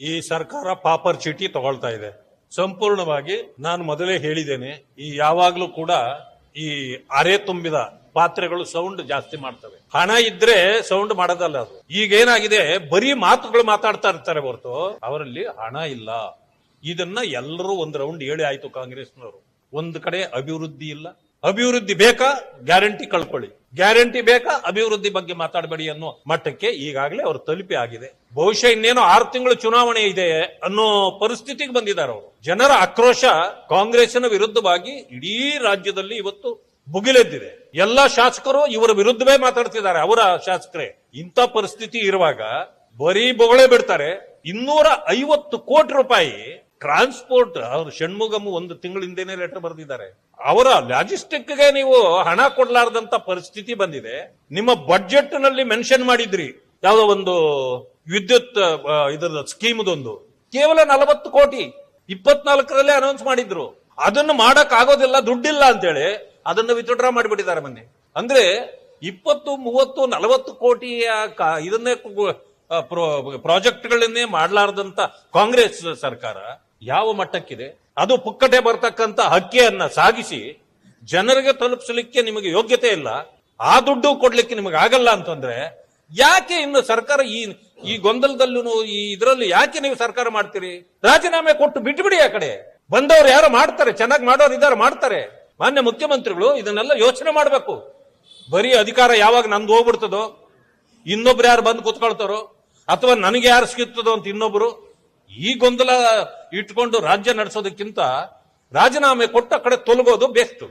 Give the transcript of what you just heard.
ಈ ಸರ್ಕಾರ ಪಾಪರ್ ಚೀಟಿ ತಗೊಳ್ತಾ ಇದೆ. ಸಂಪೂರ್ಣವಾಗಿ ನಾನು ಮೊದಲೇ ಹೇಳಿದ್ದೇನೆ, ಈ ಯಾವಾಗ್ಲೂ ಕೂಡ ಈ ಅರೆ ತುಂಬಿದ ಪಾತ್ರೆಗಳು ಸೌಂಡ್ ಜಾಸ್ತಿ ಮಾಡ್ತವೆ. ಹಣ ಇದ್ರೆ ಸೌಂಡ್ ಮಾಡೋದಲ್ಲ ಅದು. ಈಗೇನಾಗಿದೆ, ಬರೀ ಮಾತುಗಳು ಮಾತಾಡ್ತಾ ಇರ್ತಾರೆ ಹೊರತು ಅವರಲ್ಲಿ ಹಣ ಇಲ್ಲ. ಇದನ್ನ ಎಲ್ಲರೂ ಒಂದು ರೌಂಡ್ ಹೇಳಿ ಆಯ್ತು ಕಾಂಗ್ರೆಸ್ನವರು. ಒಂದು ಕಡೆ ಅಭಿವೃದ್ಧಿ ಇಲ್ಲ. ಅಭಿವೃದ್ಧಿ ಬೇಕಾ, ಗ್ಯಾರಂಟಿ ಕಳ್ಕೊಳ್ಳಿ. ಗ್ಯಾರಂಟಿ ಬೇಕಾ, ಅಭಿವೃದ್ಧಿ ಬಗ್ಗೆ ಮಾತಾಡಬೇಡಿ ಅನ್ನೋ ಮಟ್ಟಕ್ಕೆ ಈಗಾಗಲೇ ಅವರು ತಲುಪಿ ಆಗಿದೆ. ಬಹುಶಃ ಇನ್ನೇನೋ 6 ತಿಂಗಳು ಚುನಾವಣೆ ಇದೆ ಅನ್ನೋ ಪರಿಸ್ಥಿತಿಗೆ ಬಂದಿದ್ದಾರೆ ಅವರು. ಜನರ ಆಕ್ರೋಶ ಕಾಂಗ್ರೆಸ್ನ ವಿರುದ್ಧವಾಗಿ ಇಡೀ ರಾಜ್ಯದಲ್ಲಿ ಇವತ್ತು ಭುಗಿಲೆದ್ದಿದೆ. ಎಲ್ಲಾ ಶಾಸಕರು ಇವರ ವಿರುದ್ಧವೇ ಮಾತಾಡ್ತಿದ್ದಾರೆ, ಅವರ ಶಾಸಕರೇ. ಇಂಥ ಪರಿಸ್ಥಿತಿ ಇರುವಾಗ ಬರೀ ಬೊಗಳೆ ಬಿಡ್ತಾರೆ. 250 ಕೋಟಿ ರೂಪಾಯಿ ಟ್ರಾನ್ಸ್ಪೋರ್ಟ್ ಅವರು ಷಣ್ಮುಗಮ್ 1 ತಿಂಗಳಿಂದೇನೆ ಲೆಟರ್ ಬರೆದಿದ್ದಾರೆ. ಅವರ ಲಾಜಿಸ್ಟಿಕ್ಗೆ ನೀವು ಹಣ ಕೊಡ್ಲಾರ್ದಂತ ಪರಿಸ್ಥಿತಿ ಬಂದಿದೆ. ನಿಮ್ಮ ಬಡ್ಜೆಟ್ ನಲ್ಲಿ ಮೆನ್ಷನ್ ಮಾಡಿದ್ರಿ ಯಾವುದೋ ಒಂದು ವಿದ್ಯುತ್ ಇದರ ಸ್ಕೀಮ್ದೊಂದು, ಕೇವಲ 40 ಕೋಟಿ 24ರಲ್ಲಿ ಅನೌನ್ಸ್ ಮಾಡಿದ್ರು. ಅದನ್ನು ಮಾಡಕ್ ಆಗೋದಿಲ್ಲ, ದುಡ್ಡಿಲ್ಲ ಅಂತೇಳಿ ಅದನ್ನು ವಿತ್ಡ್ರಾ ಮಾಡಿಬಿಟ್ಟಿದ್ದಾರೆ ಮೊನ್ನೆ. ಅಂದ್ರೆ 20, 30, 40 ಕೋಟಿಯ ಇದನ್ನೇ ಪ್ರಾಜೆಕ್ಟ್ಗಳನ್ನೇ ಮಾಡಲಾರ್ದಂತ ಕಾಂಗ್ರೆಸ್ ಸರ್ಕಾರ ಯಾವ ಮಟ್ಟಕ್ಕಿದೆ? ಅದು ಪುಕ್ಕಟೆ ಬರ್ತಕ್ಕಂತ ಅಕ್ಕಿಯನ್ನ ಸಾಗಿಸಿ ಜನರಿಗೆ ತಲುಪಿಸಲಿಕ್ಕೆ ನಿಮಗೆ ಯೋಗ್ಯತೆ ಇಲ್ಲ, ಆ ದುಡ್ಡು ಕೊಡ್ಲಿಕ್ಕೆ ನಿಮಗೆ ಆಗಲ್ಲ ಅಂತಂದ್ರೆ ಯಾಕೆ ಇನ್ನು ಸರ್ಕಾರ ಈ ಗೊಂದಲದಲ್ಲೂ ಈ ಇದರಲ್ಲಿ ಯಾಕೆ ನೀವು ಸರ್ಕಾರ ಮಾಡ್ತೀರಿ? ರಾಜೀನಾಮೆ ಕೊಟ್ಟು ಬಿಟ್ಬಿಡಿ. ಆ ಕಡೆ ಬಂದವರು ಯಾರು ಮಾಡ್ತಾರೆ, ಚೆನ್ನಾಗಿ ಮಾಡೋರು ಇದಾರೆ, ಮಾಡ್ತಾರೆ. ಮಾನ್ಯ ಮುಖ್ಯಮಂತ್ರಿಗಳು ಇದನ್ನೆಲ್ಲ ಯೋಚನೆ ಮಾಡಬೇಕು. ಬರೀ ಅಧಿಕಾರ ಯಾವಾಗ ನಂದು ಹೋಗ್ಬಿಡ್ತದೋ, ಇನ್ನೊಬ್ರು ಯಾರು ಬಂದು ಕೂತ್ಕೊಳ್ತಾರೋ, ಅಥವಾ ನನಗೆ ಯಾರು ಸಿಗುತ್ತದೋ ಅಂತ ಇನ್ನೊಬ್ರು, ಈ ಗೊಂದಲ ಇಟ್ಕೊಂಡು ರಾಜ್ಯ ನಡೆಸೋದಕ್ಕಿಂತ ರಾಜೀನಾಮೆ ಕೊಟ್ಟ ಕಡೆ ತೊಲಗೋದು ಬೆಸ್ಟ್.